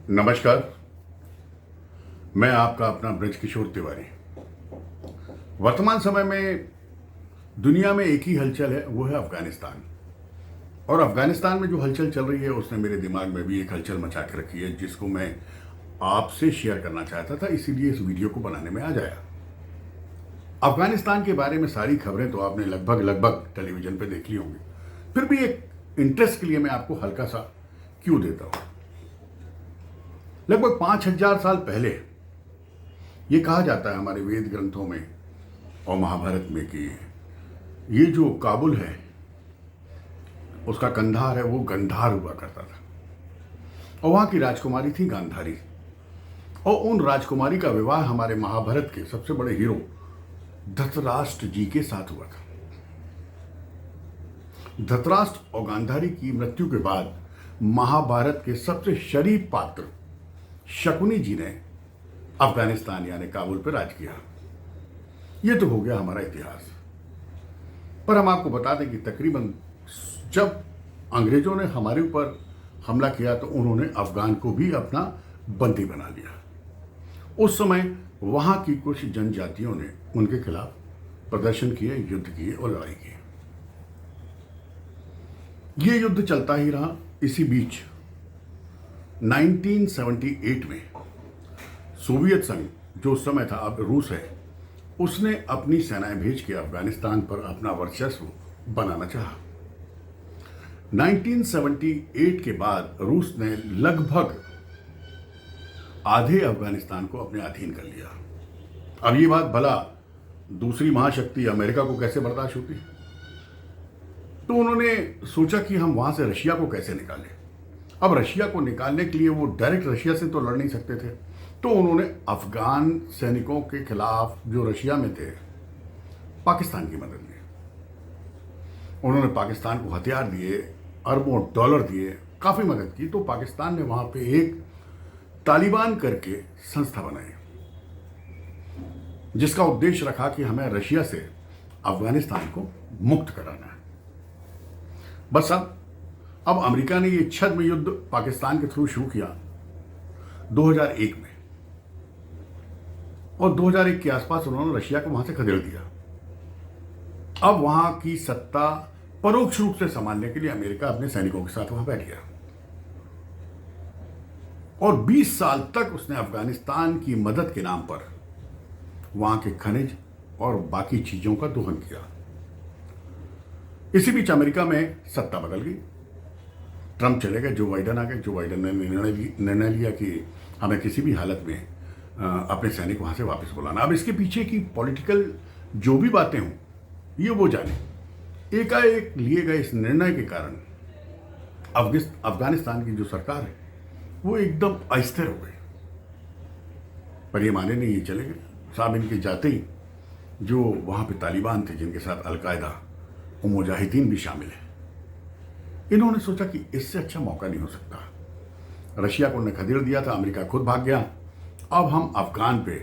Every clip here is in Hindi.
नमस्कार। मैं आपका अपना ब्रजकिशोर तिवारी। वर्तमान समय में दुनिया में एक ही हलचल है, वो है अफगानिस्तान। और अफगानिस्तान में जो हलचल चल रही है उसने मेरे दिमाग में भी एक हलचल मचा के रखी है, जिसको मैं आपसे शेयर करना चाहता था, इसीलिए इस वीडियो को बनाने में आ जाया। अफगानिस्तान के बारे में सारी खबरें तो आपने लगभग लगभग टेलीविजन पे देख ली होंगी, फिर भी एक इंटरेस्ट के लिए मैं आपको हल्का सा क्यों देता हूं। लगभग 5000 साल पहले ये कहा जाता है हमारे वेद ग्रंथों में और महाभारत में कि ये जो काबुल है उसका कंधार है, वो गंधार हुआ करता था और वहां की राजकुमारी थी गांधारी। और उन राजकुमारी का विवाह हमारे महाभारत के सबसे बड़े हीरो धृतराष्ट्र जी के साथ हुआ था। धृतराष्ट्र और गांधारी की मृत्यु के बाद महाभारत के सबसे शरीफ पात्र शकुनी जी ने अफगानिस्तान यानी काबुल पर राज किया। यह तो हो गया हमारा इतिहास। पर हम आपको बता दें कि तकरीबन जब अंग्रेजों ने हमारे ऊपर हमला किया तो उन्होंने अफगान को भी अपना बंदी बना लिया। उस समय वहां की कुछ जनजातियों ने उनके खिलाफ प्रदर्शन किए, युद्ध किए और लड़ाई की। ये युद्ध चलता ही रहा। इसी बीच 1978 में सोवियत संघ, जो उस समय था अब रूस है, उसने अपनी सेनाएं भेज के अफगानिस्तान पर अपना वर्चस्व बनाना चाहा। 1978 के बाद रूस ने लगभग आधे अफगानिस्तान को अपने अधीन कर लिया। अब ये बात भला दूसरी महाशक्ति अमेरिका को कैसे बर्दाश्त होती? तो उन्होंने सोचा कि हम वहां से रशिया को कैसे निकालें। अब रशिया को निकालने के लिए वो डायरेक्ट रशिया से तो लड़ नहीं सकते थे, तो उन्होंने अफगान सैनिकों के खिलाफ जो रशिया में थे पाकिस्तान की मदद ली। उन्होंने पाकिस्तान को हथियार दिए, अरबों डॉलर दिए, काफी मदद की। तो पाकिस्तान ने वहां पे एक तालिबान करके संस्था बनाई, जिसका उद्देश्य रखा कि हमें रशिया से अफगानिस्तान को मुक्त कराना है। बस अब अमेरिका ने ये छद्म युद्ध पाकिस्तान के थ्रू शुरू किया 2001 में, और 2001 के आसपास उन्होंने रशिया को वहां से खदेड़ दिया। अब वहां की सत्ता परोक्ष रूप से संभालने के लिए अमेरिका अपने सैनिकों के साथ वहां बैठ गया और 20 साल तक उसने अफगानिस्तान की मदद के नाम पर वहां के खनिज और बाकी चीजों का दोहन किया। इसी बीच अमेरिका में सत्ता बदल गई, ट्रंप चले गए, जो बाइडन आ गए। जो बाइडन ने निर्णय लिया कि हमें किसी भी हालत में अपने सैनिक वहां से वापस बुलाना। अब इसके पीछे की पॉलिटिकल जो भी बातें हों ये वो जाने। एकाएक लिए गए इस निर्णय के कारण अफगानिस्तान की जो सरकार है वो एकदम अस्थिर हो गई। पर ये माने नहीं, ये चले गए साहब। इनके जाते ही जो वहां पे तालिबान थे, जिनके साथ अलकायदा और मुजाहिदीन भी शामिल है, इन्होंने सोचा कि इससे अच्छा मौका नहीं हो सकता। रशिया को उन्हें खदेड़ दिया था, अमेरिका खुद भाग गया। अब हम अफगान पे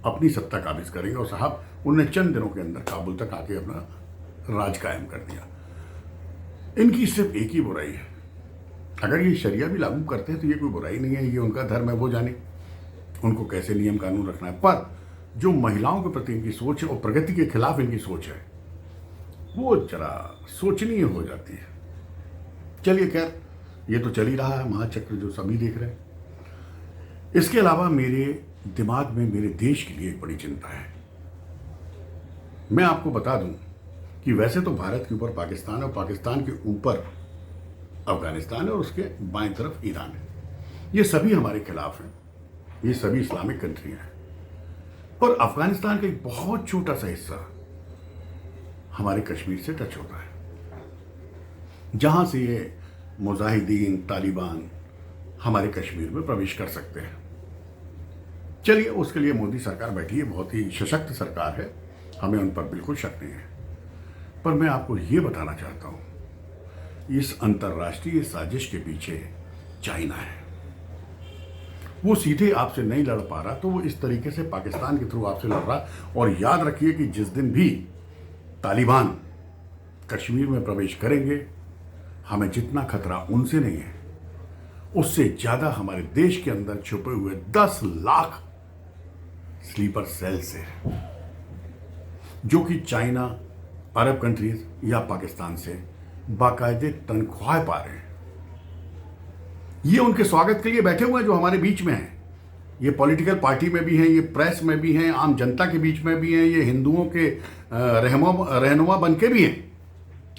अपनी सत्ता काबिज करेंगे। और साहब उन्हें चंद दिनों के अंदर काबुल तक आके अपना राज कायम कर दिया। इनकी सिर्फ एक ही बुराई है, अगर ये शरिया भी लागू करते हैं तो ये कोई बुराई नहीं है, ये उनका धर्म है, वो जाने उनको कैसे नियम कानून रखना है। पर जो महिलाओं के प्रति इनकी सोच है और प्रगति के खिलाफ इनकी सोच है, वो जरा सोचनीय हो जाती है। चलिए खैर, ये तो चल ही रहा है महाचक्र जो सभी देख रहे हैं। इसके अलावा मेरे दिमाग में मेरे देश के लिए एक बड़ी चिंता है। मैं आपको बता दूं कि वैसे तो भारत के ऊपर पाकिस्तान और पाकिस्तान के ऊपर अफगानिस्तान है और उसके बाएं तरफ ईरान है। ये सभी हमारे खिलाफ हैं, ये सभी इस्लामिक कंट्री हैं। और अफगानिस्तान का एक बहुत छोटा सा हिस्सा हमारे कश्मीर से टच होता है, जहां से ये मुजाहिदीन तालिबान हमारे कश्मीर में प्रवेश कर सकते हैं। चलिए, उसके लिए मोदी सरकार बैठी है, बहुत ही सशक्त सरकार है, हमें उन पर बिल्कुल शक नहीं है। पर मैं आपको ये बताना चाहता हूं, इस अंतर्राष्ट्रीय साजिश के पीछे चाइना है। वो सीधे आपसे नहीं लड़ पा रहा तो वो इस तरीके से पाकिस्तान के थ्रू आपसे लड़ रहा। और याद रखिए कि जिस दिन भी तालिबान कश्मीर में प्रवेश करेंगे, हमें जितना खतरा उनसे नहीं है उससे ज्यादा हमारे देश के अंदर छुपे हुए 10 लाख स्लीपर सेल्स है, जो कि चाइना, अरब कंट्रीज या पाकिस्तान से बाकायदे तनख्वाह पा रहे हैं। ये उनके स्वागत के लिए बैठे हुए हैं जो हमारे बीच में हैं। ये पॉलिटिकल पार्टी में भी हैं, ये प्रेस में भी हैं, आम जनता के बीच में भी हैं, ये हिंदुओं के रहनुमा बन के भी हैं।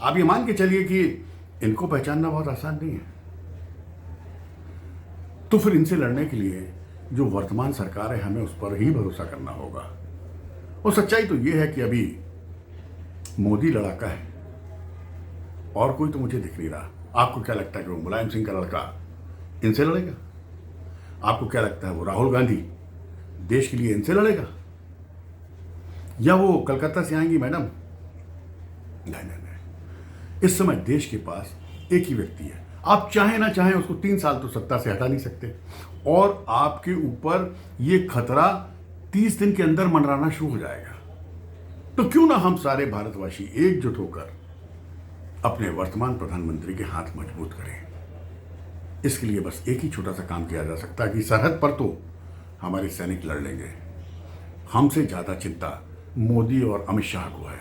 आप ये मान के चलिए कि इनको पहचानना बहुत आसान नहीं है। तो फिर इनसे लड़ने के लिए जो वर्तमान सरकार है, हमें उस पर ही भरोसा करना होगा। और सच्चाई तो ये है कि अभी मोदी लड़ाका है और कोई तो मुझे दिख नहीं रहा। आपको क्या लगता है कि वो मुलायम सिंह का लड़का इनसे लड़ेगा? आपको क्या लगता है वो राहुल गांधी देश के लिए इनसे लड़ेगा? या वो कलकत्ता से आएंगी मैडम? नहीं नहीं नहीं, इस समय देश के पास एक ही व्यक्ति है। आप चाहे ना चाहे उसको 3 साल तो सत्ता से हटा नहीं सकते, और आपके ऊपर ये खतरा 30 दिन के अंदर मंडराना शुरू हो जाएगा। तो क्यों ना हम सारे भारतवासी एकजुट होकर अपने वर्तमान प्रधानमंत्री के हाथ मजबूत करें। इसके लिए बस एक ही छोटा सा काम किया जा सकता है कि सरहद पर तो हमारे सैनिक लड़ लेंगे। हमसे ज्यादा चिंता मोदी और अमित शाह को है।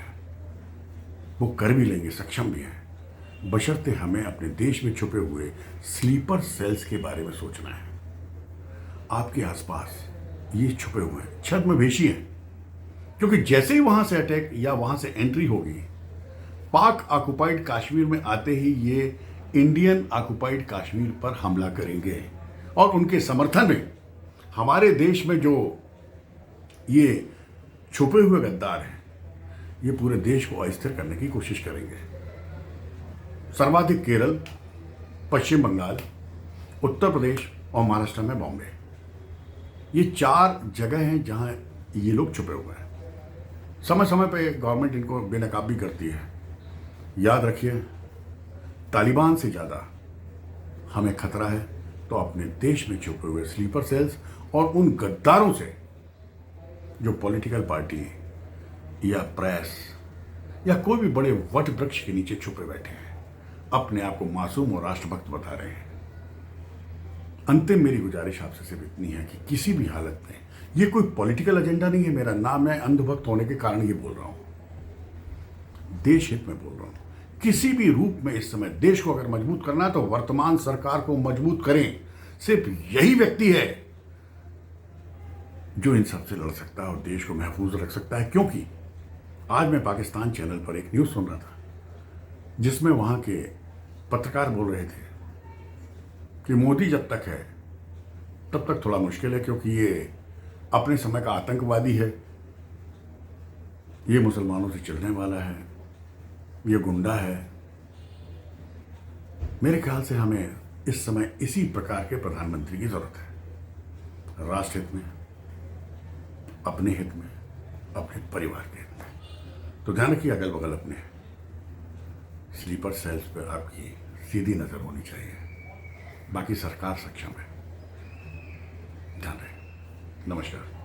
वो कर भी लेंगे, सक्षम भी हैं, बशर्ते हमें अपने देश में छुपे हुए स्लीपर सेल्स के बारे में सोचना है। आपके आसपास ये छुपे हुए हैं, छद्मवेशी हैं, क्योंकि जैसे ही वहां से अटैक या वहां से एंट्री होगी, पाक ऑक्युपाइड कश्मीर में आते ही ये इंडियन ऑक्युपाइड कश्मीर पर हमला करेंगे। और उनके समर्थन में हमारे देश में जो ये छुपे हुए गद्दार हैं, ये पूरे देश को अस्थिर करने की कोशिश करेंगे। सर्वाधिक केरल, पश्चिम बंगाल, उत्तर प्रदेश और महाराष्ट्र में बॉम्बे, ये 4 जगह हैं जहां ये लोग छुपे हुए हैं। समय समय पे गवर्नमेंट इनको बेनकाब भी करती है। याद रखिए, तालिबान से ज़्यादा हमें खतरा है तो अपने देश में छुपे हुए स्लीपर सेल्स और उन गद्दारों से जो पॉलिटिकल पार्टी या प्रेस या कोई भी बड़े वट वृक्ष के नीचे छुपे बैठे हैं, अपने आप को मासूम और राष्ट्रभक्त बता रहे हैं। अंतिम मेरी गुजारिश आपसे सिर्फ इतनी है कि किसी भी हालत में, ये कोई पॉलिटिकल एजेंडा नहीं है मेरा, ना मैं अंधभक्त होने के कारण ये बोल रहा हूं, देश हित में बोल रहा हूं। किसी भी रूप में इस समय देश को अगर मजबूत करना है तो वर्तमान सरकार को मजबूत करें। सिर्फ यही व्यक्ति है जो इन सबसे लड़ सकता है और देश को महफूज रख सकता है। क्योंकि आज मैं पाकिस्तान चैनल पर एक न्यूज़ सुन रहा था जिसमें वहां के पत्रकार बोल रहे थे कि मोदी जब तक है तब तक थोड़ा मुश्किल है, क्योंकि ये अपने समय का आतंकवादी है, ये मुसलमानों से चलने वाला है, ये गुंडा है। मेरे ख्याल से हमें इस समय इसी प्रकार के प्रधानमंत्री की जरूरत है, राष्ट्र हित में, अपने हित में, अपने परिवार के हित में। तो ध्यान रखिए, अगल बगल अपने स्लीपर सेल्स पर आपकी सीधी नजर होनी चाहिए। बाकी सरकार सक्षम है। ध्यान रहे। नमस्कार।